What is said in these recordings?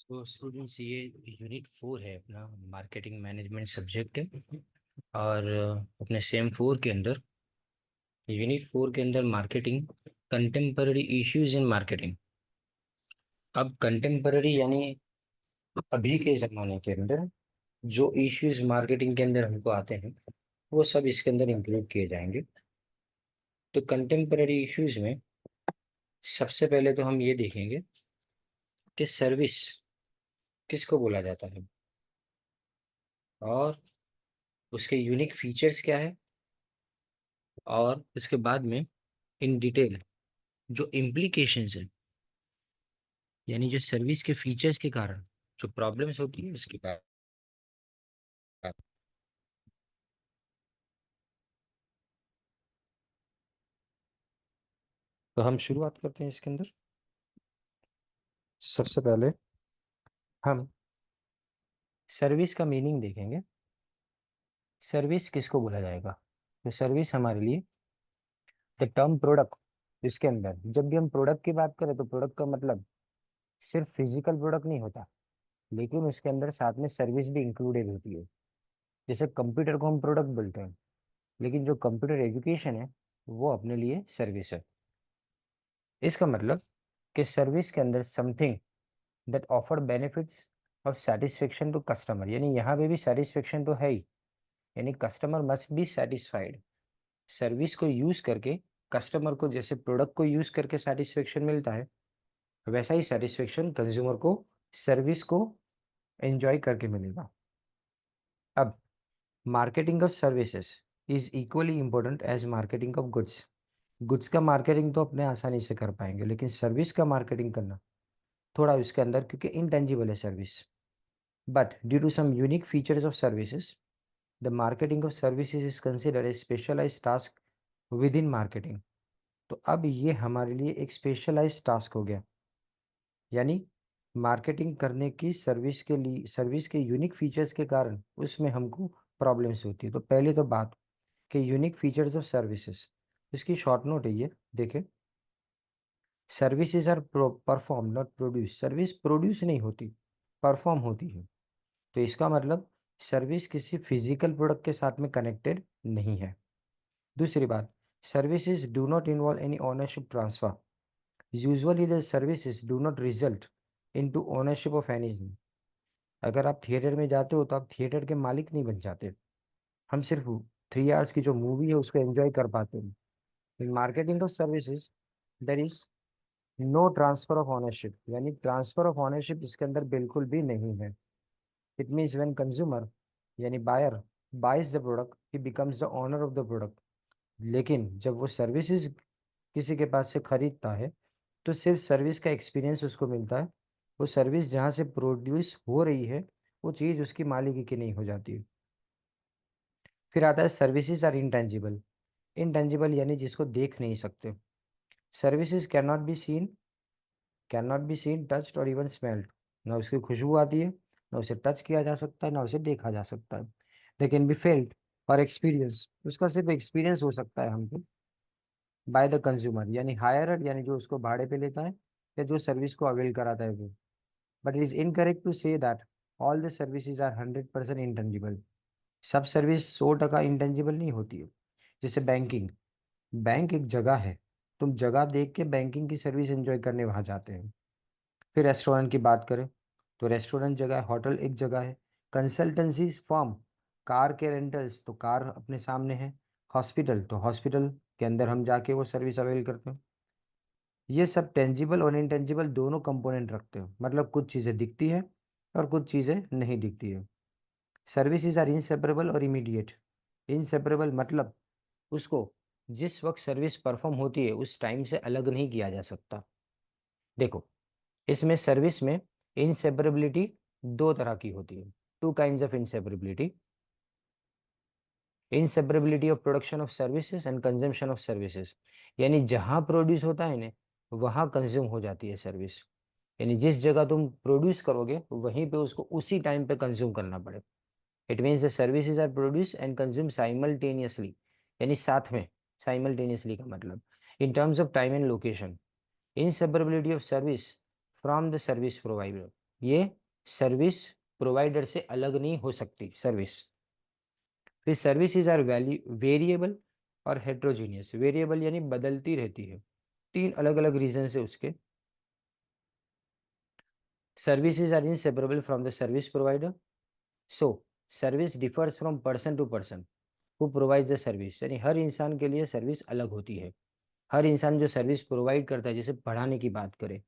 तो स्टूडेंट्स ये यूनिट 4 है अपना मार्केटिंग मैनेजमेंट सब्जेक्ट है। और अपने सेम 4 के अंदर यूनिट 4 के अंदर marketing contemporary issues in marketing. अब कंटेम्पररी यानी अभी के ज़माने के अंदर जो इश्यूज मार्केटिंग के अंदर हमको आते हैं वो सब इसके अंदर इंक्लूड किए जाएंगे। तो कंटेम्पररी इश्यूज में सबसे पहले तो हम ये देखेंगे कि सर्विस किसको बोला जाता है और उसके यूनिक फीचर्स क्या है, और उसके बाद में इन डिटेल जो इम्प्लीकेशंस है यानी जो सर्विस के फीचर्स के कारण जो प्रॉब्लम्स होती है उसके बाद। तो हम शुरुआत करते हैं इसके अंदर। सबसे पहले हम सर्विस का मीनिंग देखेंगे। सर्विस किसको बोला जाएगा? तो सर्विस हमारे लिए द टर्म प्रोडक्ट। इसके अंदर जब भी हम प्रोडक्ट की बात करें तो प्रोडक्ट का मतलब सिर्फ फिजिकल प्रोडक्ट नहीं होता, लेकिन उसके अंदर साथ में सर्विस भी इंक्लूडेड होती है। जैसे कंप्यूटर को हम प्रोडक्ट बोलते हैं, लेकिन जो कंप्यूटर एजुकेशन है वो अपने लिए सर्विस है। इसका मतलब कि सर्विस के अंदर समथिंग दैट ऑफर बेनिफिट्स और सेटिस्फेक्शन टू कस्टमर, यानी यहाँ पे भी सेटिस्फेक्शन तो है ही, यानी customer must be satisfied. Service को यूज करके कस्टमर को जैसे प्रोडक्ट को यूज करके सेटिस्फेक्शन मिलता है, वैसा ही सेटिस्फेक्शन कंज्यूमर को सर्विस को एंजॉय करके मिलेगा। अब marketing of services is equally important as marketing of goods. Goods का मार्केटिंग तो अपने आसानी से कर पाएंगे, लेकिन सर्विस का मार्केटिंग करना थोड़ा इसके अंदर, क्योंकि इनटेंजिबल है service. But due to some unique features of services, the marketing of services is considered a specialised task within marketing. तो अब ये हमारे लिए एक स्पेशलाइज्ड टास्क हो गया, यानी मार्केटिंग करने की सर्विस के लिए, सर्विस के यूनिक फीचर्स के कारण उसमें हमको प्रॉब्लम्स होती है। तो पहले तो बात कि यूनिक फीचर्स ऑफ सर्विसेज, इसकी शॉर्ट नोट है ये देखें। Services are perform not produce. Service produce नहीं होती, परफॉर्म होती है। तो इसका मतलब सर्विस किसी फिजिकल प्रोडक्ट के साथ में कनेक्टेड नहीं है। दूसरी बात, services do not involve any ownership transfer. Usually the services do not result into ownership of anything. अगर आप थिएटर में जाते हो तो आप थिएटर के मालिक नहीं बन जाते, हम सिर्फ 3 आवर्स की जो मूवी है उसको एंजॉय कर पाते हैं। In marketing of services there is no transfer of ownership, यानी ट्रांसफर ऑफ ओनरशिप इसके अंदर बिल्कुल भी नहीं है। इट मीन्स व्हेन कंज्यूमर यानी buyer buys the product he becomes the owner of the product. लेकिन जब वो सर्विसेज किसी के पास से खरीदता है तो सिर्फ सर्विस का एक्सपीरियंस उसको मिलता है। वो सर्विस जहाँ से प्रोड्यूस हो रही है वो चीज़ उसकी मालिकी की नहीं हो जाती है। फिर आता है सर्विसेज आर इंटेंजिबल। इंटेंजिबल यानी जिसको देख नहीं सकते। Services can not be seen touched और इवन स्मेल्ड। ना उसकी खुशबू आती है, ना उसे टच किया जा सकता है, ना उसे देखा जा सकता है। दे कैन बी फेल्ट और एक्सपीरियंस, उसका सिर्फ एक्सपीरियंस हो सकता है हमको बाय द कंज्यूमर, यानी हायरर यानी जो उसको भाड़े पे लेता है या जो सर्विस को अवेल कराता है वो। But it is incorrect to say that all the services are 100% intangible. सब सर्विस 100% इंटेंजिबल नहीं होती है। जैसे बैंकिंग, बैंक एक जगह है, तुम जगह देख के बैंकिंग की सर्विस एंजॉय करने वहां जाते हैं। फिर रेस्टोरेंट की बात करें तो रेस्टोरेंट जगह है, होटल एक जगह है, कंसल्टेंसी फर्म, कार के रेंटल्स तो कार अपने सामने है, हॉस्पिटल तो हॉस्पिटल के अंदर हम जाके वो सर्विस अवेल करते हैं। ये सब टेंजिबल और इनटेंजिबल दोनों कंपोनेंट रखते हो, मतलब कुछ चीज़ें दिखती है और कुछ चीज़ें नहीं दिखती है। सर्विसेज आर इंसेपरेबल और इमीडिएट। इंसेपरेबल मतलब उसको जिस वक्त सर्विस परफॉर्म होती है उस टाइम से अलग नहीं किया जा सकता। देखो, इसमें सर्विस में इंसेपरेबिलिटी दो तरह की होती है। Two kinds of inseparability. Inseparability of production of services and consumption of services, यानी जहां प्रोड्यूस होता है ना वहां कंज्यूम हो जाती है सर्विस। यानी जिस जगह तुम प्रोड्यूस करोगे वहीं पे उसको उसी टाइम पे कंज्यूम करना पड़े। It means the services are produce and consume simultaneously, यानी साथ में। साइमल्टेनियसली का मतलब in terms of time and location. Inseparability of service from the service provider, ये सर्विस प्रोवाइडर से अलग नहीं हो सकती सर्विस। फिर सर्विसेज आर वैल्यू वेरिएबल और हेट्रोजीनियस। वेरिएबल यानी बदलती रहती है, तीन अलग अलग रीजन है उसके। Services are inseparable from the service provider. So service differs from person to person who provide the service. यानी हर इंसान के लिए सर्विस अलग होती है। हर इंसान जो सर्विस प्रोवाइड करता है, जैसे पढ़ाने की बात करें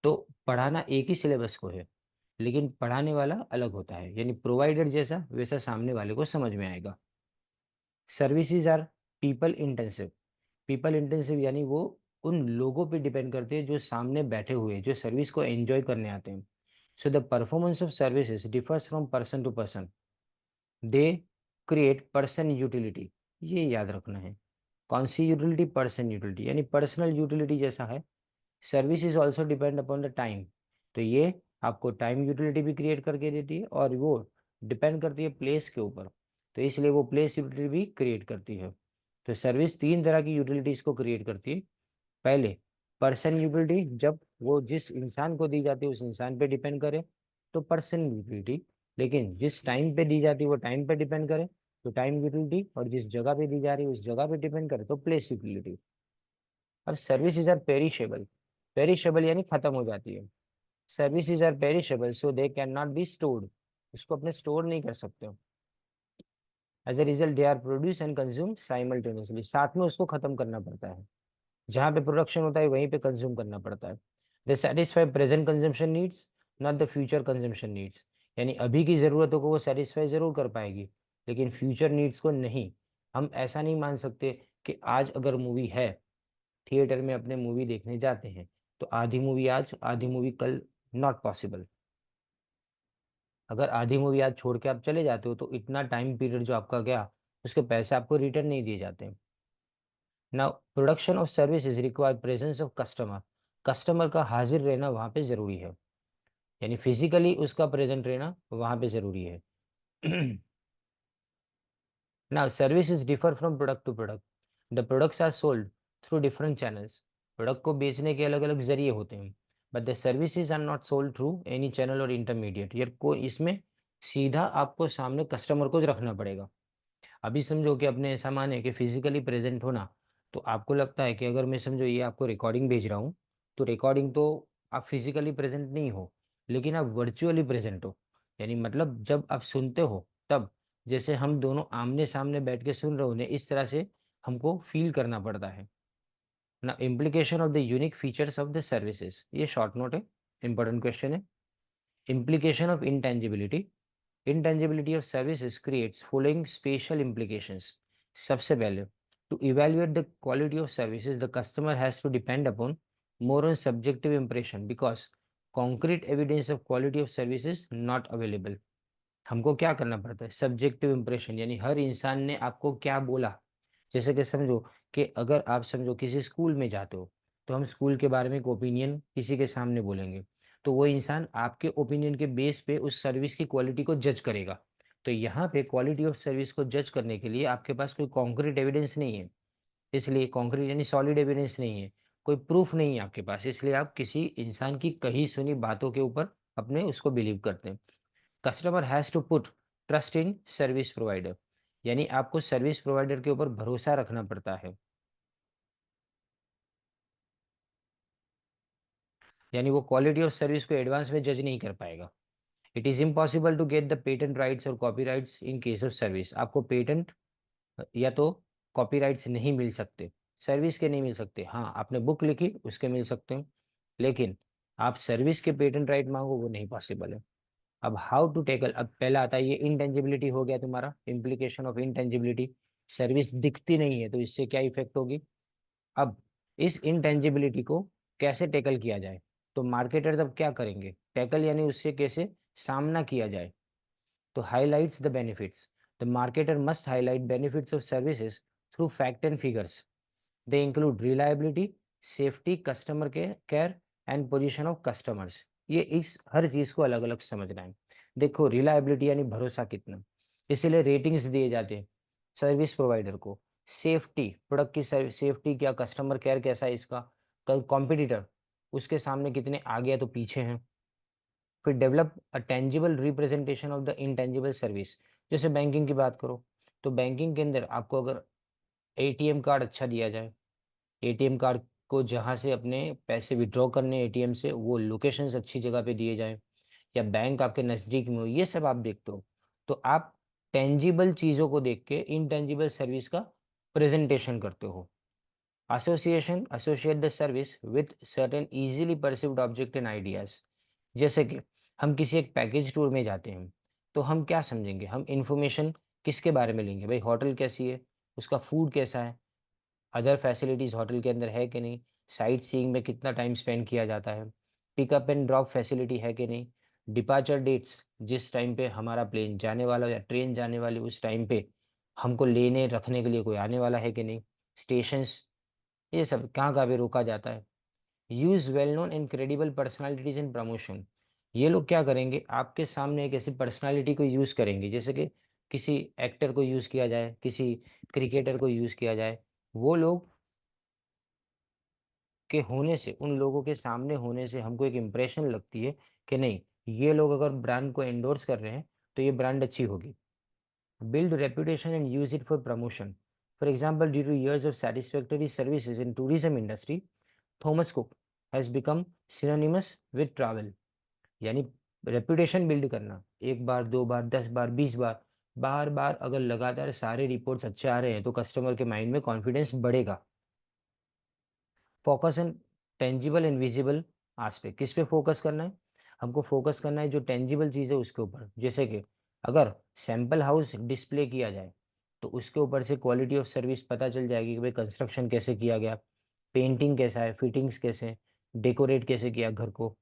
तो पढ़ाना एक ही सिलेबस को है, लेकिन पढ़ाने वाला अलग होता है। यानी प्रोवाइडर जैसा वैसा सामने वाले को समझ में आएगा। Services are people intensive. People intensive यानी वो उन लोगों पे डिपेंड करते हैं जो सामने बैठे हुए जो सर्विस को एंजॉय करने आते हैं। So the performance of services differs from person to person. They create person utility. ये याद रखना है। कौन सी यूटिलिटी? पर्सन यूटिलिटी, यानी पर्सनल यूटिलिटी जैसा है। Service is also depend upon the time. तो ये आपको टाइम यूटिलिटी भी क्रिएट करके देती है, और वो डिपेंड करती है प्लेस के ऊपर, तो इसलिए वो प्लेस यूटिलिटी भी क्रिएट करती है। तो सर्विस तीन तरह की यूटिलिटीज को क्रिएट करती है। पहले पर्सन यूटिलिटी, जब वो जिस इंसान को दी जाती है उस इंसान पे डिपेंड करे तो पर्सन यूटिलिटी। लेकिन जिस टाइम पे दी जाती है वो टाइम पे डिपेंड करे तो टाइम यूटिलिटी, और जिस जगह पे दी जा रही है उस जगह पे डिपेंड करे तो प्लेस यूटिलिटी। अब सर्विसेज आर पेरिशेबल। पेरिशेबल यानी खत्म हो जाती है। Services are perishable so they can not be stored. उसको अपने स्टोर नहीं कर सकते हो। As a result they are produce and consume simultaneously. साथ में उसको खत्म करना पड़ता है। जहाँ पे प्रोडक्शन होता है वहीं पे कंज्यूम करना पड़ता है। They satisfy present consumption needs, not the future consumption needs. यानी अभी की ज़रूरतों को वो सेटिस्फाई जरूर कर पाएगी, लेकिन फ्यूचर नीड्स को नहीं। हम ऐसा नहीं मान सकते कि आज अगर मूवी है, थिएटर में अपने मूवी देखने जाते हैं, तो आधी मूवी आज आधी मूवी कल, नॉट पॉसिबल। अगर आधी मूवी आज छोड़ के आप चले जाते हो तो इतना टाइम पीरियड जो आपका गया उसके पैसे आपको रिटर्न नहीं दिए जाते। Now production of service is require presence of customer. Customer का हाजिर रहना वहाँ पे ज़रूरी है, यानी फिजिकली उसका प्रेजेंट रहना वहाँ पे ज़रूरी है। Now services differ from product to product. The products are sold through different channels. Product को बेचने के अलग अलग जरिए होते हैं, but the services are not sold through any channel और इंटरमीडिएट। यार को इसमें सीधा आपको सामने कस्टमर को रखना पड़ेगा। अभी समझो कि अपने ऐसा माने कि फिजिकली प्रेजेंट होना, तो आपको लगता है कि अगर मैं समझो ये आपको रिकॉर्डिंग भेज रहा हूँ, तो रिकॉर्डिंग तो आप फिजिकली प्रेजेंट नहीं हो, लेकिन आप वर्चुअली प्रेजेंट हो। यानी मतलब जब आप सुनते हो तब, जैसे हम दोनों आमने सामने बैठ के सुन रहे होने, इस तरह से हमको फील करना पड़ता है ना। Implication of the unique features of the services, ये शॉर्ट नोट है, इंपॉर्टेंट क्वेश्चन है। Implication of intangibility. Intangibility of services creates following spatial implications. सबसे पहले, to evaluate the quality of services, the customer has to depend upon more on subjective impression because concrete evidence of quality of service is not available. हमको क्या करना पड़ता है? Subjective impression, यानी हर इंसान ने आपको क्या बोला। जैसे कि समझो कि अगर आप समझो किसी स्कूल में जाते हो, तो हम स्कूल के बारे में एक ओपिनियन किसी के सामने बोलेंगे, तो वो इंसान आपके ओपिनियन के बेस पे उस सर्विस की क्वालिटी को जज करेगा। तो यहाँ पे क्वालिटी ऑफ सर्विस को जज करने के लिए आपके पास कोई कॉन्क्रीट एविडेंस नहीं है। इसलिए कॉन्क्रीट यानी सॉलिड एविडेंस नहीं है, कोई प्रूफ नहीं है आपके पास, इसलिए आप किसी इंसान की कही सुनी बातों के ऊपर अपने उसको बिलीव करते हैं। Customer has to put trust in service provider. यानी आपको सर्विस प्रोवाइडर के ऊपर भरोसा रखना पड़ता है। यानी वो क्वालिटी ऑफ सर्विस को एडवांस में जज नहीं कर पाएगा। It is impossible to get the patent rights और copy rights in case of service. आपको पेटेंट या तो कॉपी राइट्स नहीं मिल सकते, सर्विस के नहीं मिल सकते। हाँ, आपने बुक लिखी उसके मिल सकते हैं, लेकिन आप सर्विस के पेटेंट राइट मांगो वो नहीं पॉसिबल है। अब हाउ टू टेकल, अब पहला आता है ये इंटेंजिबिलिटी हो गया तुम्हारा, इम्प्लीकेशन ऑफ इंटेंजिबिलिटी। सर्विस दिखती नहीं है तो इससे क्या इफेक्ट होगी। अब इस इंटेंजिबिलिटी को कैसे टेकल किया जाए, तो मार्केटर तब क्या करेंगे, टैकल यानी उससे कैसे सामना किया जाए। तो highlights the benefits. The marketer must highlight benefits of services through fact and figures. They include reliability, safety, customer care and position of customers. ये इस हर चीज को अलग अलग समझना है। देखो रिलायबिलिटी यानी भरोसा कितना, इसीलिए रेटिंग्स दिए जाते हैं सर्विस प्रोवाइडर को। सेफ्टी, प्रोडक्ट की सेफ्टी क्या, कस्टमर केयर कैसा है इसका, कॉम्पिटिटर उसके सामने कितने आगे या तो पीछे हैं। फिर develop a tangible representation of the intangible service. जैसे बैंकिंग की बात करो तो बैंकिंग के अंदर आपको अगर एटीएम कार्ड अच्छा दिया जाए, एटीएम कार्ड को जहाँ से अपने पैसे विड्रॉ करने एटीएम से वो लोकेशंस अच्छी जगह पे दिए जाए, या बैंक आपके नज़दीक में हो, ये सब आप देखते हो, तो आप टेंजिबल चीज़ों को देख के इनटेंजिबल सर्विस का प्रेजेंटेशन करते हो। Association associate the service with certain easily perceived object and ideas. जैसे कि हम किसी एक पैकेज टूर में जाते हैं तो हम क्या समझेंगे, हम इंफॉर्मेशन किसके बारे में लेंगे, भाई होटल कैसी है, उसका फूड कैसा है, अदर फैसिलिटीज़ होटल के अंदर है कि नहीं, साइट सीइंग में कितना टाइम स्पेंड किया जाता है, पिकअप एंड ड्रॉप फैसिलिटी है कि नहीं, डिपार्चर डेट्स, जिस टाइम पे हमारा प्लेन जाने वाला या ट्रेन जाने वाली उस टाइम पे हमको लेने रखने के लिए कोई आने वाला है कि नहीं, स्टेशंस, ये सब कहाँ कहाँ पे रोका जाता है। Use well known and credible personalities in promotion. ये लोग क्या करेंगे, आपके सामने एक ऐसी पर्सनालिटी को यूज करेंगे, जैसे कि किसी एक्टर को यूज किया जाए, किसी क्रिकेटर को यूज किया जाए, वो लोग के होने से, उन लोगों के सामने होने से हमको एक इम्प्रेशन लगती है कि नहीं, ये लोग अगर ब्रांड को एंडोर्स कर रहे हैं तो ये ब्रांड अच्छी होगी। Build reputation and use it for promotion. For example, due to years of satisfactory services in tourism industry, Thomas Cook has become synonymous with travel. यानी रेपुटेशन बिल्ड करना, एक बार, दो बार, 10 बार, 20 बार, बार बार अगर लगातार सारे रिपोर्ट्स अच्छे आ रहे हैं तो कस्टमर के माइंड में कॉन्फिडेंस बढ़ेगा। Focus on tangible and visible aspect. किस पे फोकस करना है, हमको फोकस करना है जो टेंजिबल चीज़ है उसके ऊपर। जैसे कि अगर सैंपल हाउस डिस्प्ले किया जाए तो उसके ऊपर से क्वालिटी ऑफ सर्विस पता चल जाएगी कि भाई कंस्ट्रक्शन कैसे किया गया, पेंटिंग कैसा है, फिटिंग्स कैसे, डेकोरेट कैसे किया घर को।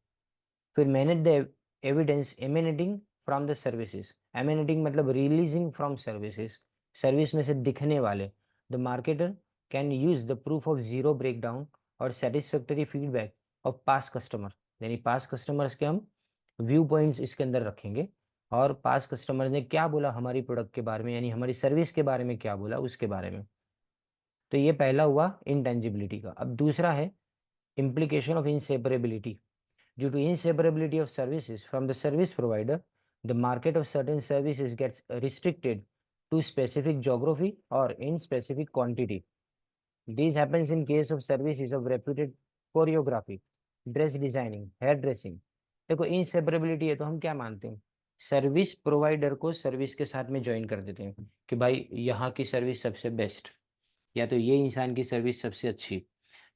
फिर manage the evidence emanating from the services. Emanating मतलब रिलीजिंग फ्रॉम सर्विसेज, सर्विस में से दिखने वाले। The marketer can use the proof of zero breakdown और satisfactory feedback of past customer. यानी पास कस्टमर्स के हम व्यू पॉइंट्स इसके अंदर रखेंगे, और पास कस्टमर ने क्या बोला हमारी प्रोडक्ट के बारे में, यानी हमारी सर्विस के बारे में क्या बोला उसके बारे में। तो ये पहला हुआ इंटेंजिबिलिटी का। अब दूसरा है implication of inseparability. Due to inseparability of services from the service provider, the market of certain services gets restricted to specific geography or in specific quantity. This happens in case of services of reputed choreography, dress designing, hair dressing. देखो inseparability है तो हम क्या मानते हैं, service provider को service के साथ में ज्वाइन कर देते हैं कि भाई यहाँ की सर्विस सबसे बेस्ट, या तो ये इंसान की सर्विस सबसे अच्छी।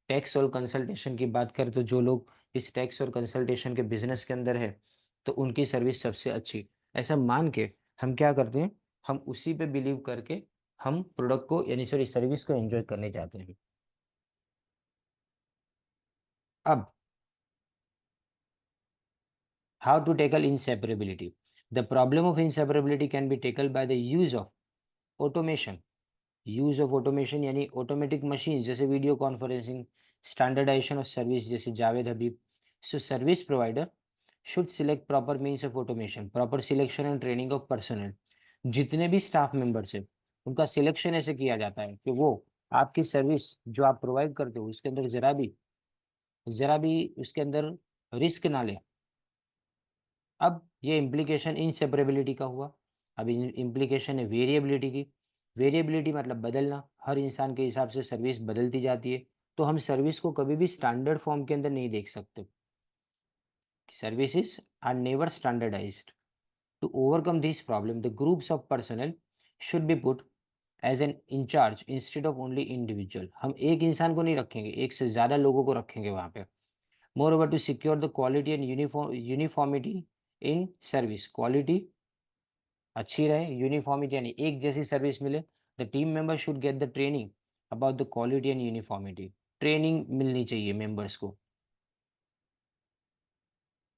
टैक्स और कंसल्टेशन की बात करें तो जो लोग इस टैक्स और कंसल्टेशन के बिजनेस के अंदर है तो उनकी सर्विस सबसे अच्छी, ऐसा मान के हम क्या करते हैं, हम उसी पे बिलीव करके हम प्रोडक्ट को यानी सॉरी सर्विस को एंजॉय करने जाते हैं। अब how to tackle inseparability. The problem of inseparability can be tackled by the use of automation. Use of automation यानी ऑटोमेटिक मशीन जैसे video conferencing, standardization of service जैसे Javed Habib. So service provider should select proper means of automation, proper selection and training of personnel. जितने भी staff members है उनका selection ऐसे किया जाता है कि वो आपकी सर्विस जो आप प्रोवाइड करते हो उसके अंदर जरा भी उसके अंदर रिस्क ना ले। अब ये इम्प्लीकेशन इनसेपरेबिलिटी का हुआ। अब इम्प्लीकेशन है वेरिएबिलिटी की। वेरिएबिलिटी मतलब बदलना, हर इंसान के हिसाब से सर्विस बदलती जाती है, तो हम सर्विस को कभी भी स्टैंडर्ड फॉर्म के अंदर नहीं देख सकते। Services are never standardised. To overcome this problem the groups of personal should be put as an in charge instead of only individual. हम एक इंसान को नहीं रखेंगे, एक से ज़्यादा लोगों को रखेंगे वहाँ पे। Moreover, to secure the quality and uniformity in service, quality अच्छी रहे, यूनिफॉर्मिटी यानी एक जैसी सर्विस मिले। The team member should get the training about the quality and uniformity. Training मिलनी चाहिए मेंबर्स को।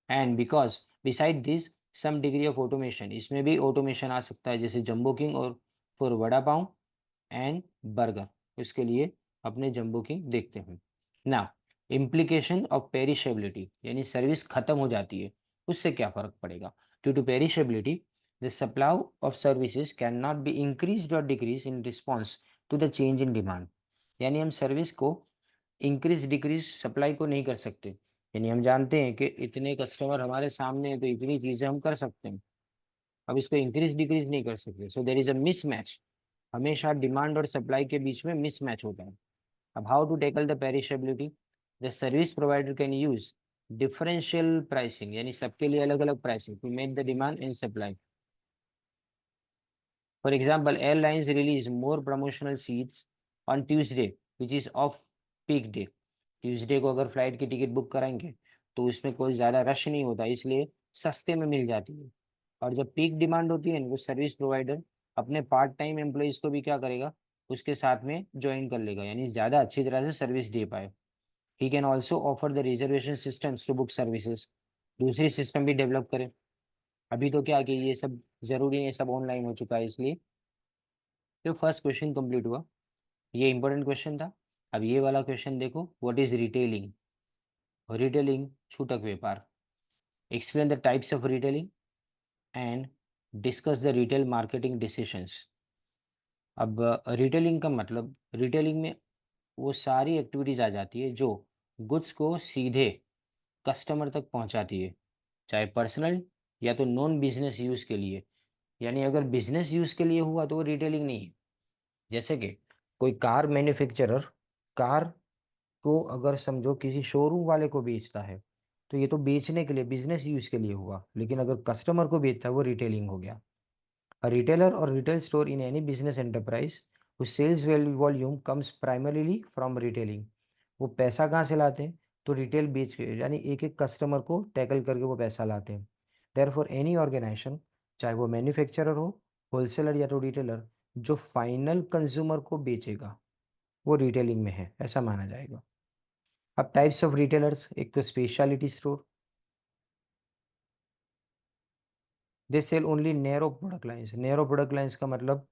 And because beside this some degree of automation, इसमें भी ऑटोमेशन आ सकता है, जैसे जंबो किंग और for vada pav and burger, उसके लिए अपने जंबो किंग देखते हैं ना। इम्प्लीकेशन ऑफ पेरिशेबिलिटी यानी सर्विस खत्म हो जाती है, उससे क्या फर्क पड़ेगा। Due to perishability the supply of services can not be increase और decrease in response to the change in demand. यानी हम सर्विस को इंक्रीज डिक्रीज सप्लाई को नहीं कर सकते, यानी हम जानते हैं कि इतने कस्टमर हमारे सामने हैं तो इतनी चीजें हम कर सकते हैं, अब इसको इंक्रीज डिक्रीज नहीं कर सकते। So there is a mismatch, हमेशा डिमांड और सप्लाई के बीच में मिसमैच होता है। अब how to tackle the perishability, the service provider can use differential pricing, यानी सबके लिए अलग अलग pricing to make the demand and supply. For example, airlines release more promotional seats on Tuesday, which is off peak day. Tuesday को अगर flight की ticket book कराएंगे तो उसमें कोई ज़्यादा रश नहीं होता, इसलिए सस्ते में मिल जाती है। और जब पीक डिमांड होती है वो सर्विस प्रोवाइडर अपने पार्ट टाइम एम्प्लॉयज को भी क्या करेगा, उसके साथ में ज्वाइन कर लेगा, यानी ज़्यादा अच्छी तरह से सर्विस दे पाए। He can also offer the reservation systems to book services, दूसरी सिस्टम भी डेवलप करें। अभी तो क्या कि ये सब ज़रूरी नहीं, सब ऑनलाइन हो चुका है, इसलिए तो फर्स्ट क्वेश्चन कंप्लीट हुआ, ये इंपॉर्टेंट क्वेश्चन था। अब ये वाला क्वेश्चन देखो, व्हाट इज रिटेलिंग। रिटेलिंग छूटक व्यापार, explain the types of retailing and discuss the retail marketing decisions. अब रिटेलिंग का मतलब, रिटेलिंग में वो सारी एक्टिविटीज आ जाती है जो गुड्स को सीधे कस्टमर तक पहुंचाती है, चाहे पर्सनल या तो नॉन बिजनेस यूज के लिए। यानी अगर बिजनेस यूज के लिए हुआ तो वो रिटेलिंग नहीं है। जैसे कि कोई कार मैन्युफैक्चरर कार को अगर समझो किसी शोरूम वाले को बेचता है तो ये तो बेचने के लिए बिजनेस यूज के लिए हुआ, लेकिन अगर कस्टमर को बेचता है वो रिटेलिंग हो गया। A retailer or retail store in any business enterprise whose sales volume comes primarily from retailing, वो पैसा कहाँ से लाते हैं, तो रिटेल बेच के, यानी एक एक कस्टमर को टैकल करके वो पैसा लाते हैं। देयरफॉर एनी ऑर्गेनाइजेशन, चाहे वो मैन्युफैक्चरर हो, होलसेलर या तो रिटेलर, जो फाइनल कंज्यूमर को बेचेगा वो रिटेलिंग में है, ऐसा माना जाएगा। अब टाइप्स ऑफ रिटेलर्स, एक तो speciality store, they sell only narrow product lines. Narrow product lines का मतलब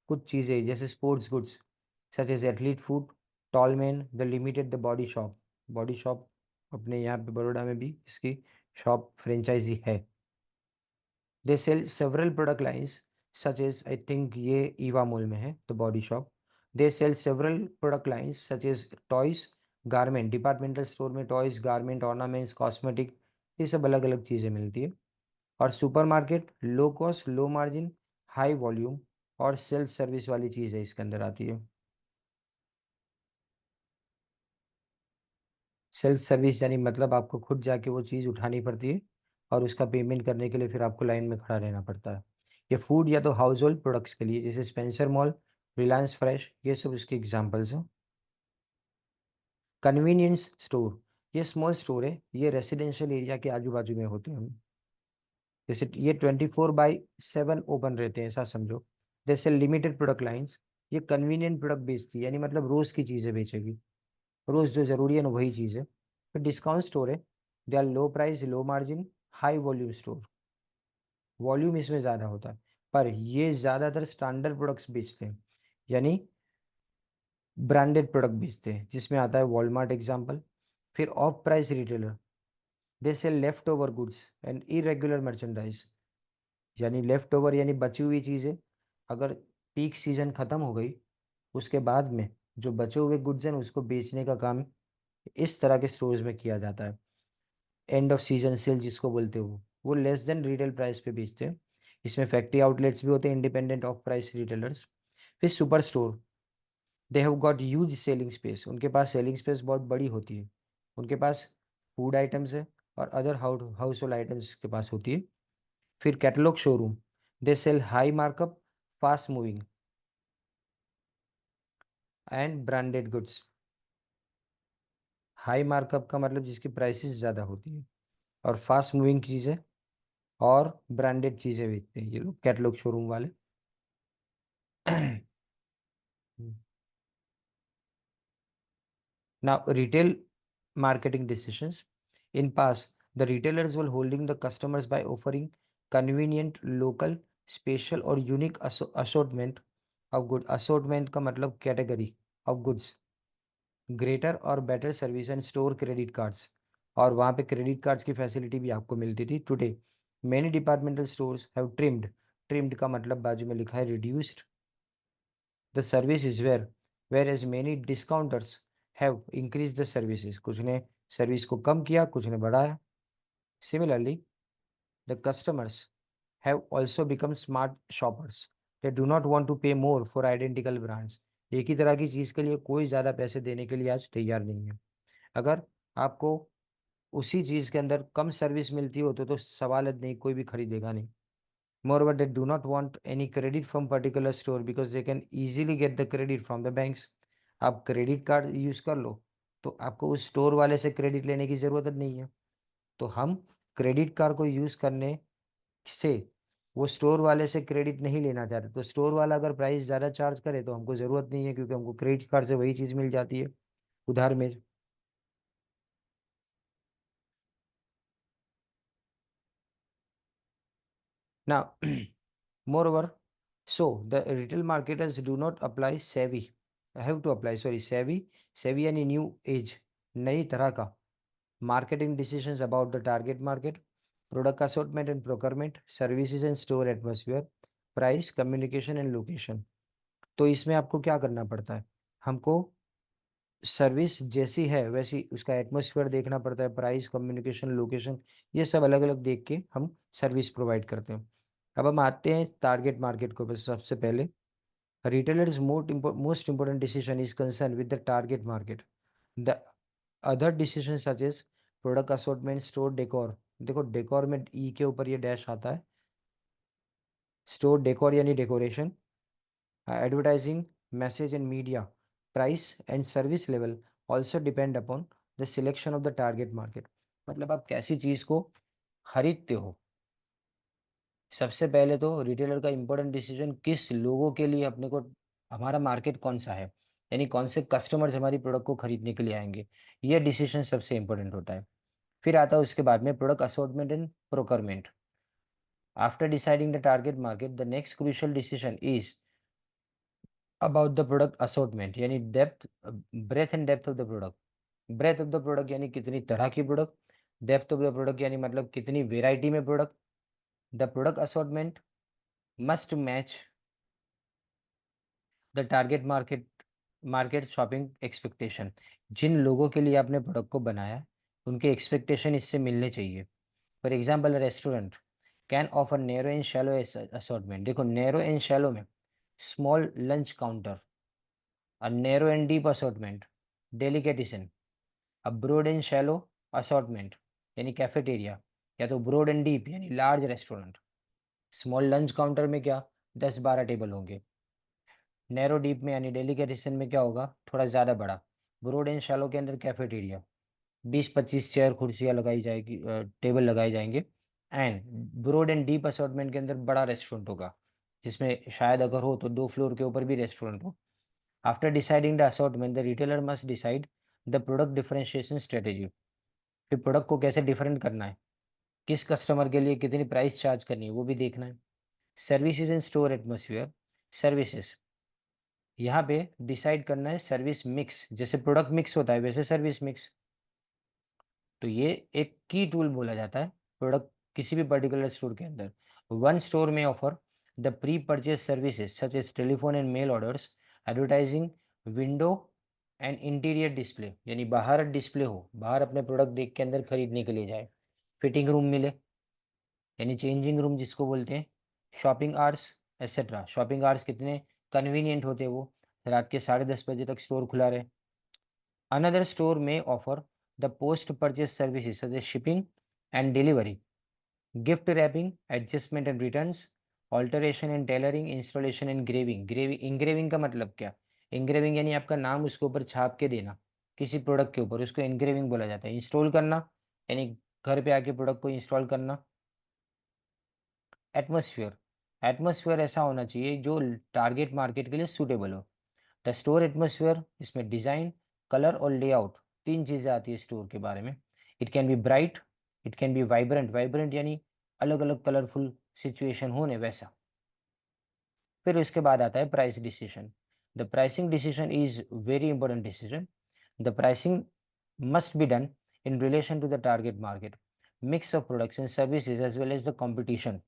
कुछ चीज़ें जैसे sports goods such as athlete food, Tallman, the Limited, the Body Shop. Body Shop अपने यहाँ पे बड़ोड़ा में भी इसकी शॉप फ्रेंचाइजी है। They sell several product lines such as, I think ये ईवा मॉल में है the Body Shop. They sell several product lines such as toys, garment, departmental store में टॉयज, गारमेंट, ऑर्नामेंट्स, कॉस्मेटिक, ये सब अलग अलग चीज़ें मिलती है। और supermarket low cost, low margin, high volume और सेल्फ सर्विस वाली चीज़ है, इसके अंदर आती है। सेल्फ सर्विस यानी मतलब आपको खुद जाके वो चीज़ उठानी पड़ती है और उसका पेमेंट करने के लिए फिर आपको लाइन में खड़ा रहना पड़ता है। ये फूड या तो हाउस होल्ड प्रोडक्ट्स के लिए, जैसे स्पेंसर मॉल, रिलायंस फ्रेश, ये सब इसके एग्जाम्पल्स हैं। कन्वीनियंस स्टोर, ये स्मॉल स्टोर है, ये रेसिडेंशियल एरिया के आजू बाजू में होते हैं। जैसे ये 24/7 ओपन रहते हैं, ऐसा समझो। जैसे लिमिटेड प्रोडक्ट लाइंस, ये कन्वीनियंट प्रोडक्ट बेचती है, यानी मतलब रोज की चीज़ें बेचेगी, रोज जो जरूरी है ना वही चीज़ है। फिर डिस्काउंट स्टोर है, they are low price, low margin, high volume store, volume इसमें ज़्यादा होता है, पर ये ज़्यादातर स्टैंडर्ड प्रोडक्ट्स बेचते हैं, यानी ब्रांडेड प्रोडक्ट बेचते हैं, जिसमें आता है वॉलमार्ट एग्जाम्पल। फिर of price retailer, they sell left over goods and irregular merchandise, यानी लेफ्ट ओवर यानी बची हुई चीज़ें, अगर पीक सीजन ख़त्म हो गई उसके बाद में जो बचे हुए गुड्स हैं उसको बेचने का काम इस तरह के स्टोर्स में किया जाता है। एंड ऑफ सीजन सेल जिसको बोलते हो, वो लेस देन रिटेल प्राइस पे बेचते हैं। इसमें फैक्ट्री आउटलेट्स भी होते हैं, इंडिपेंडेंट ऑफ प्राइस रिटेलर्स। फिर super store, they have got huge selling space, उनके पास सेलिंग स्पेस बहुत बड़ी होती है, उनके पास फूड आइटम्स है और अदर हाउस होल्ड आइटम्स के पास होती है। फिर catalogue showroom, they sell high markup, fast moving and branded goods. High markup का मतलब जिसकी प्राइसेस ज़्यादा होती है, और फास्ट मूविंग चीज़ें और ब्रांडेड चीज़ें बेचते हैं ये लोग कैटलॉग शोरूम वाले। Now, retail marketing decisions. In past, the retailers were holding the customers by offering convenient, local, special और unique assortment of good. Assortment का मतलब category of goods, greater और better service and store credit cards. और वहाँ पे credit cards की facility भी आपको मिलती थी। Today many departmental stores have trimmed का मतलब बाजू में लिखा है reduced the service is whereas many discounters have increased the services, कुछ ने सर्विस को कम किया, कुछ ने बढ़ाया। Similarly the customers have also become smart shoppers. They do not want to pay more for identical brands. एक ही तरह की चीज़ के लिए कोई ज़्यादा पैसे देने के लिए आज तैयार नहीं है। अगर आपको उसी चीज़ के अंदर कम सर्विस मिलती हो तो सवाल नहीं, कोई भी खरीदेगा नहीं। Moreover, they do not want any credit from particular store because they can easily get the credit from the banks. आप क्रेडिट कार्ड यूज़ कर लो तो आपको उस स्टोर वाले से क्रेडिट लेने की ज़रूरत नहीं है। तो हम क्रेडिट कार्ड को यूज़ करने से वो स्टोर वाले से क्रेडिट नहीं लेना चाहते। तो स्टोर वाला अगर प्राइस ज़्यादा चार्ज करे तो हमको ज़रूरत नहीं है, क्योंकि हमको क्रेडिट कार्ड से वही चीज़ मिल जाती है उधार में। Now, moreover, so the retail marketers do not apply savvy. Have to apply, sorry, savvy यानी न्यू एज, नई तरह का marketing decisions about the target market, product assortment and procurement, services and store atmosphere, price, communication and location. तो इसमें आपको क्या करना पड़ता है? हमको सर्विस जैसी है वैसी उसका एटमॉस्फेयर देखना पड़ता है, प्राइस, कम्युनिकेशन, लोकेशन, ये सब अलग अलग देख के हम सर्विस प्रोवाइड करते हैं। अब हम आते हैं टारगेट मार्केट को। बस सबसे पहले retailers most important decision is concern with the target market. The other decision such as product assortment, store decor. देखो डेकोर में ई के ऊपर ये डैश आता है, स्टोर डेकोर यानी decoration, advertising, message and media, price and service level also depend upon the selection of the target market। मतलब आप कैसी चीज़ को खरीदते हो। सबसे पहले तो रिटेलर का इंपॉर्टेंट डिसीजन किस लोगों के लिए अपने को, हमारा मार्केट कौन सा है, यानी कौन से कस्टमर्स हमारी प्रोडक्ट को खरीदने के लिए आएंगे, ये डिसीजन सबसे इंपॉर्टेंट होता है। फिर आता है उसके बाद में product assortment and procurement. After deciding the target market, the next crucial decision is about the product assortment, यानी depth, breadth and depth of the product. Breadth of the product यानी कितनी तरह की product, depth of the product यानी मतलब कितनी variety में product. The product assortment must match the target market shopping expectation. जिन लोगों के लिए आपने प्रोडक्ट को बनाया है उनके एक्सपेक्टेशन इससे मिलने चाहिए। For example restaurant can offer narrow and shallow assortment. देखो नैरो एंड शैलो में small lunch counter, a narrow and deep assortment, delicatessen, a broad and shallow assortment यानी कैफेटेरिया, या तो ब्रॉड एंड डीप यानी large restaurant. Small lunch counter में क्या 10-12 table होंगे। Narrow deep में यानी डेलिकेटेसन में क्या होगा, थोड़ा ज़्यादा बड़ा। ब्रॉड एंड शैलो के अंदर कैफेटेरिया, 20-25 चेयर कुर्सियाँ लगाई जाएगी, टेबल लगाए जाएंगे। And broad and deep assortment के अंदर बड़ा रेस्टोरेंट होगा, जिसमें शायद अगर हो तो 2 फ्लोर के ऊपर भी रेस्टोरेंट हो। After deciding the assortment, the retailer must decide the product differentiation strategy। फिर प्रोडक्ट को कैसे डिफरेंट करना है, किस कस्टमर के लिए कितनी प्राइस चार्ज करनी है वो भी देखना है। Services and store atmosphere, services यहाँ पे डिसाइड करना है सर्विस मिक्स, जैसे प्रोडक्ट मिक्स होता है वैसे सर्विस मिक्स। तो ये एक की टूल बोला जाता है प्रोडक्ट किसी भी पर्टिकुलर स्टोर के अंदर। वन स्टोर में offer the pre purchase services such as telephone and mail orders, advertising, window and interior display, यानी बाहर डिस्प्ले हो, बाहर अपने प्रोडक्ट देख के अंदर खरीदने के लिए जाए। फिटिंग रूम मिले यानी चेंजिंग रूम जिसको बोलते हैं। Shopping hours etcetera, shopping hours कितने कन्वीनियंट होते हैं वो, रात के 10:30 बजे तक स्टोर खुला रहे। Another store may offer the post-purchase services such as shipping and delivery, gift wrapping, adjustment and returns, alteration and tailoring, installation and engraving। Engraving का मतलब क्या, इंग्रेविंग यानी आपका नाम उसके ऊपर छाप के देना किसी प्रोडक्ट के ऊपर, उसको इंग्रेविंग बोला जाता है। इंस्टॉल करना यानी घर पे आके प्रोडक्ट को इंस्टॉल करना। एटमोसफियर, एटमोसफियर ऐसा होना चाहिए जो टारगेट मार्केट के लिए सूटेबल हो। द स्टोर एटमोसफियर, इसमें डिज़ाइन, कलर और लेआउट, तीन चीज़ें आती है स्टोर के बारे में। It can be bright, it can be vibrant, vibrant यानी अलग अलग कलरफुल सिचुएशन होने वैसा। फिर उसके बाद आता है price decision. The pricing decision is very important decision. The pricing must be done in relation to the target market, mix of products and services as well as the competition.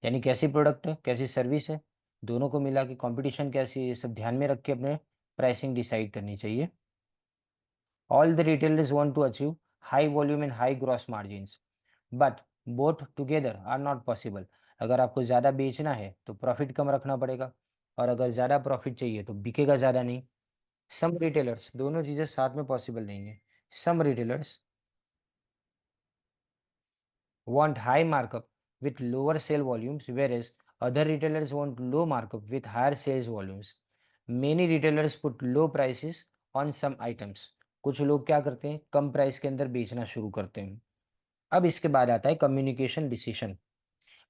यानी कैसी product है कैसी service है, दोनों को मिला के competition कैसी है, ये सब ध्यान में रख के अपने प्राइसिंग डिसाइड करनी चाहिए। All the retailers want to achieve high volume and high gross margins, but both together are not possible. अगर आपको ज़्यादा बेचना है तो प्रॉफिट कम रखना पड़ेगा, और अगर ज़्यादा प्रॉफिट चाहिए तो बिकेगा ज़्यादा नहीं। सम रिटेलर्स, दोनों चीज़ें साथ में पॉसिबल नहीं है। सम retailers want high markup with lower sale volumes, whereas other retailers want low markup with higher sales volumes. Many retailers put low prices on some items. कुछ लोग क्या करते हैं, कम प्राइस के अंदर बेचना शुरू करते हैं। अब इसके बाद आता है communication decision.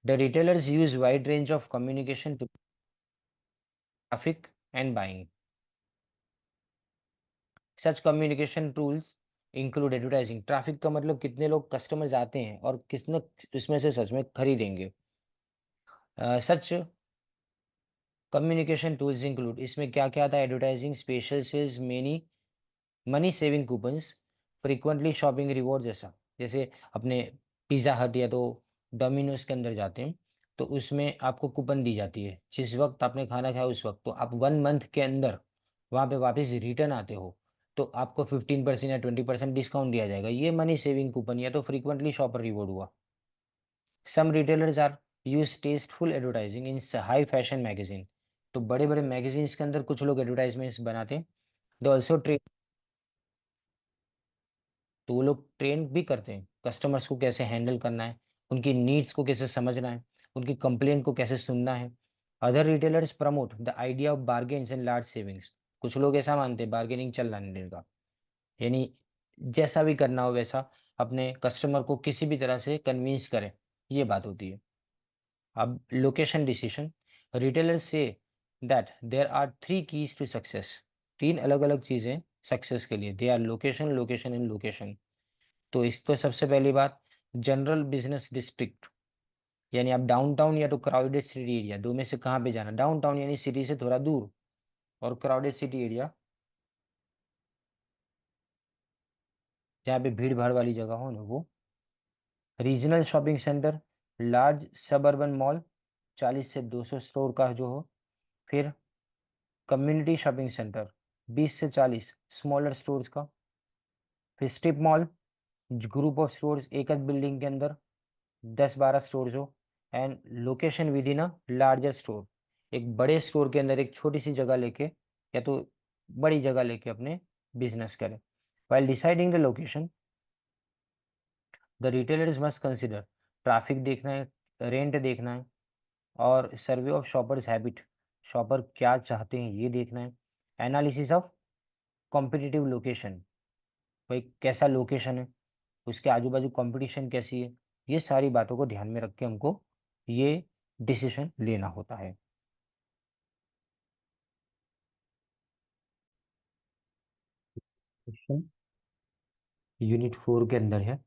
The retailers use wide range of communication to traffic and buying. Such communication tools include advertising. Traffic का मतलब कितने लोग कस्टमर्स आते हैं और कितने इसमें से सच में खरीदेंगे। सच कम्युनिकेशन टूल्स इंक्लूड, इसमें क्या क्या आता है, advertising, special cells, many money saving coupons, frequently shopping reward. जैसा जैसे अपने पिज़्ज़ा हट या तो डोमिनोज के अंदर जाते हैं तो उसमें आपको कूपन दी जाती है, जिस वक्त आपने खाना खाया उस वक्त तो आप 1 मंथ के अंदर वहाँ पे वापस रिटर्न आते हो तो आपको 15% या 20% डिस्काउंट दिया जाएगा। ये मनी सेविंग कूपन या तो फ्रीक्वेंटली शॉपर रिवॉर्ड हुआ। Some retailers are use tasteful advertising in high fashion magazine. तो बड़े बड़े मैगजीन्स के अंदर कुछ लोग एडवर्टाइजमेंट्स बनाते हैं। दे ऑल्सो ट्रेन, तो वो लोग ट्रेन भी करते हैं कस्टमर्स को कैसे हैंडल करना है, उनकी नीड्स को कैसे समझना है, उनकी कंप्लेंट को कैसे सुनना है। Other retailers promote the idea of bargains and large savings. कुछ लोग ऐसा मानते हैं बार्गेनिंग चल रहा का, यानी जैसा भी करना हो वैसा अपने कस्टमर को किसी भी तरह से कन्विंस करें, ये बात होती है। अब लोकेशन डिसीजन, रिटेलर से that there are 3 keys to success. तीन अलग अलग चीजें सक्सेस के लिए, they are location, location and location. तो इस तो सबसे पहली बात, जनरल बिजनेस डिस्ट्रिक्ट, यानी आप डाउनटाउन या तो क्राउडेड सिटी एरिया, दो में से कहाँ पे जाना। डाउनटाउन यानी सिटी से थोड़ा दूर, और क्राउडेड सिटी एरिया जहाँ पे भीड़ भाड़ वाली जगह हो ना वो। Regional shopping centre, large suburban mall 40 से 200 स्टोर का जो हो। फिर कम्युनिटी शॉपिंग सेंटर 20 से 40 स्मॉलर स्टोर्स का। फिर strip mall, group of stores एक बिल्डिंग के अंदर 10-12 स्टोर्स हो। And location with in a larger store, एक बड़े स्टोर के अंदर एक छोटी सी जगह लेके या तो बड़ी जगह लेके अपने बिजनेस करें। While deciding the location, the retailers must consider, traffic देखना है, रेंट देखना है, और survey of shoppers habit, shopper क्या चाहते हैं ये देखना है। एनालिसिस ऑफ कॉम्पिटिटिव लोकेशन, भाई कैसा लोकेशन है, उसके आजू बाजू कंपटीशन कैसी है, ये सारी बातों को ध्यान में रख के हमको ये डिसीजन लेना होता है। क्वेश्चन यूनिट 4 के अंदर है,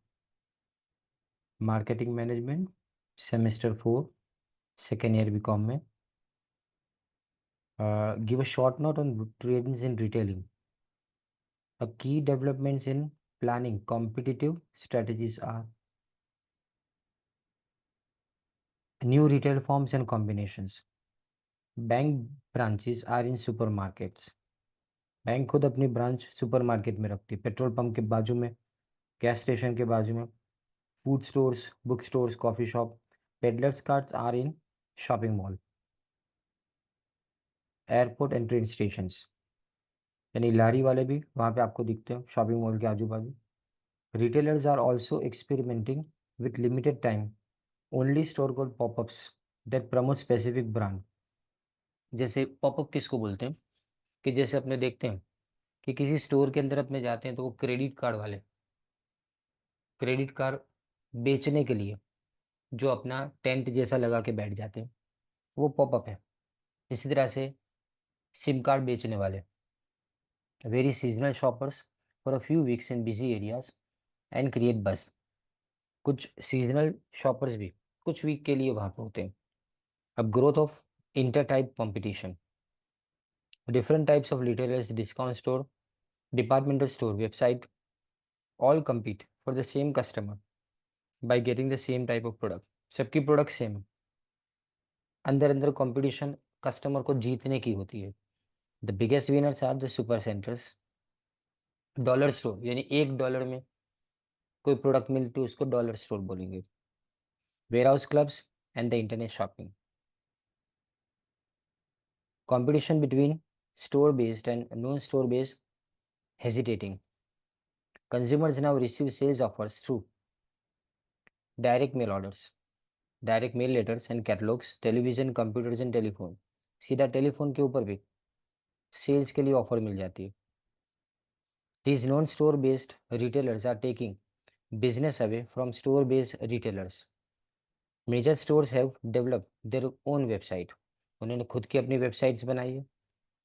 marketing management, semester 4, second year BCom में। Give a short note on trends in retailing, a key developments in planning competitive strategies are new retail forms and combinations, bank branches are in supermarkets, bank खुद अपनी branch supermarket में रखती है, petrol pump के बाजू में, gas station के बाजू में, food stores, book stores, coffee shop, peddlers carts are in shopping mall, airport and train stations, यानी लारी वाले भी वहाँ पे आपको दिखते हैं शॉपिंग मॉल के आजू बाजू। Retailers are also experimenting with limited time only store called popups that promote specific brand. जैसे पॉपअप किसको बोलते हैं, कि जैसे अपने देखते हैं कि किसी स्टोर के अंदर अपने जाते हैं तो वो क्रेडिट कार्ड वाले क्रेडिट कार्ड बेचने के लिए जो अपना टेंट जैसा लगा के बैठ जाते हैं, वो पॉपअप है। इसी तरह से सिम कार्ड बेचने वाले, very seasonal shoppers for a few weeks in busy areas and create बस। कुछ सीजनल शॉपर्स भी कुछ वीक के लिए वहाँ पे होते हैं। अब growth of inter type competition, different types of retailers, discount store, departmental store, website, all compete for the same customer by getting the same type of product. सबकी प्रोडक्ट सेम, अंदर अंदर कंपटीशन कस्टमर को जीतने की होती है। The biggest winners are the super centers, dollar store यानी $1 में कोई प्रोडक्ट मिलती है उसको डॉलर स्टोर बोलेंगे। Warehouse clubs and the internet shopping. Competition between store-based and non-store-based hesitating. Consumers now receive sales offers through direct mail orders, direct mail letters and catalogs, television, computers and telephone. सीधा telephone के ऊपर भी sales के लिए offer मिल जाती है। These non-store based retailers are taking business away from store-based retailers. Major stores have developed their own website. उन्होंने खुद की अपनी वेबसाइट्स बनाई है।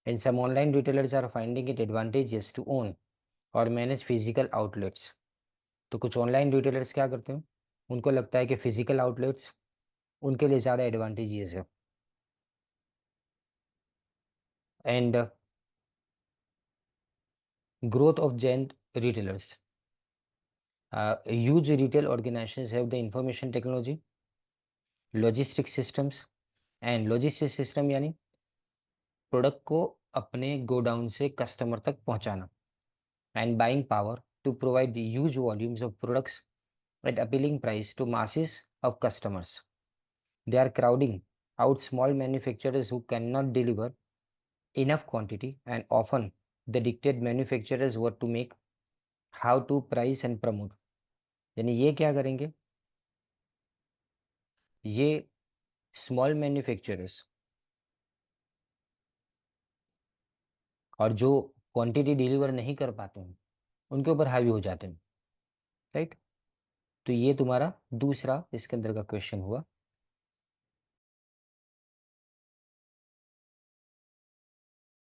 And some online retailers are finding it advantageous to own और मैनेज फिजिकल आउटलेट्स। तो कुछ online retailers क्या करते हैं, उनको लगता है कि फिजिकल आउटलेट्स उनके लिए ज़्यादा एडवांटेजियस है। And growth of giant retailers. Huge retail organizations have the information technology, logistic systems and logistic system यानी प्रोडक्ट को अपने गोडाउन से कस्टमर तक पहुंचाना, and buying power to provide huge volumes of products at appealing price to masses of customers. They are crowding out small manufacturers who cannot deliver enough quantity, and often they dictate manufacturers what to make, how to price and promote. यानी ये क्या करेंगे, ये small manufacturers और जो quantity deliver नहीं कर पाते हैं उनके ऊपर हावी हो जाते हैं, राइट। तो ये तुम्हारा दूसरा इसके अंदर का क्वेश्चन हुआ।